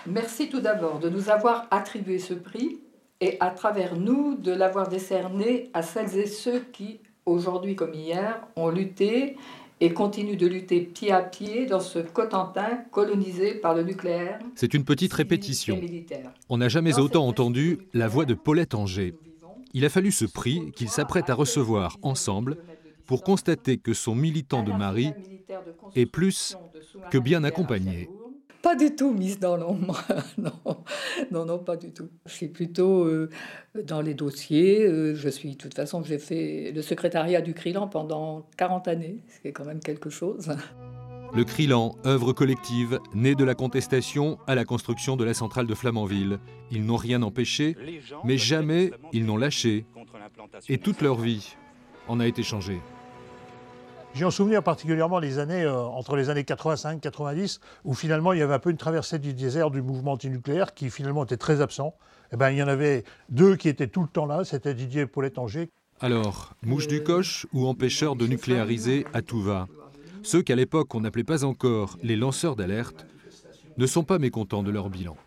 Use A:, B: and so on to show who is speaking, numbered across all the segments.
A: Merci tout d'abord de nous avoir attribué ce prix et à travers nous de l'avoir décerné à celles et ceux qui, aujourd'hui comme hier, ont lutté et continuent de lutter pied à pied dans ce Cotentin colonisé par le nucléaire,
B: C'est une petite
A: civil et
B: répétition.
A: militaire.
B: On n'a jamais
A: Dans cette
B: autant entendu la voix
A: univers
B: de Paulette
A: dans lequel
B: Anger.
A: nous vivons,
B: Il a fallu ce
A: ce
B: prix qu'il
A: territoire
B: s'apprête à
A: à quelques
B: recevoir
A: dizaines de
B: ensemble
A: kilomètres de
B: pour
A: distance,
B: constater que son militant
A: un
B: de mari
A: arsenal militaire de
B: est plus
A: construction de
B: que
A: sous-marins
B: bien
A: nucléaires à
B: accompagné.
A: Cherbourg. Pas du tout mise dans l'ombre, non, non, non, pas du tout. Je suis plutôt dans les dossiers. De toute façon, j'ai fait le secrétariat du CRILAN pendant 40 années, ce qui est quand même quelque chose.
B: Le Crilan, œuvre collective, née de la contestation à la construction de la centrale de Flamanville. Ils n'ont rien empêché, mais jamais ils n'ont lâché. Et toute leur vie en a été changée.
C: J'ai en souvenir particulièrement les années, entre les années 85 90, où finalement il y avait un peu une traversée du désert du mouvement antinucléaire qui finalement était très absent. Eh ben, il y en avait deux qui étaient tout le temps là, c'était Didier et Paulette Anger.
B: Alors, mouche du coche ou empêcheurs de nucléariser à tout va. Ceux qu'à l'époque on n'appelait pas encore les lanceurs d'alerte ne sont pas mécontents de leur bilan.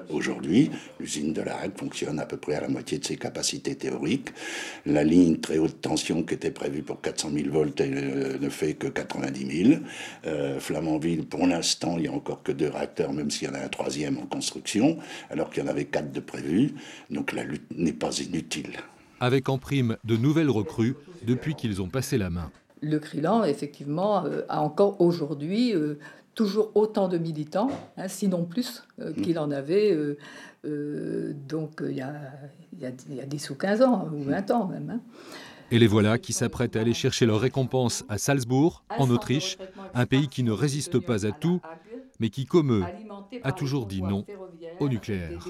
D: Aujourd'hui, l'usine de l'AREC fonctionne à peu près à la moitié de ses capacités théoriques. La ligne très haute tension qui était prévue pour 400 000 volts ne fait que 90 000. Flamanville, pour l'instant, il n'y a encore que 2 réacteurs, même s'il y en a un troisième en construction, alors qu'il y en avait 4 de prévus. Donc la lutte n'est pas inutile.
B: Avec en prime de nouvelles recrues depuis qu'ils ont passé la main.
A: Le CRILAN, effectivement, a encore aujourd'hui toujours autant de militants, hein, sinon plus, qu'il en avait donc il y a 10 ou 15 ans, ou 20 ans même. Hein.
B: Et les voilà qui s'apprêtent à aller chercher leur récompense à Salzbourg, en Autriche, un pays qui ne résiste pas à tout, mais qui, comme eux, a toujours dit non au nucléaire.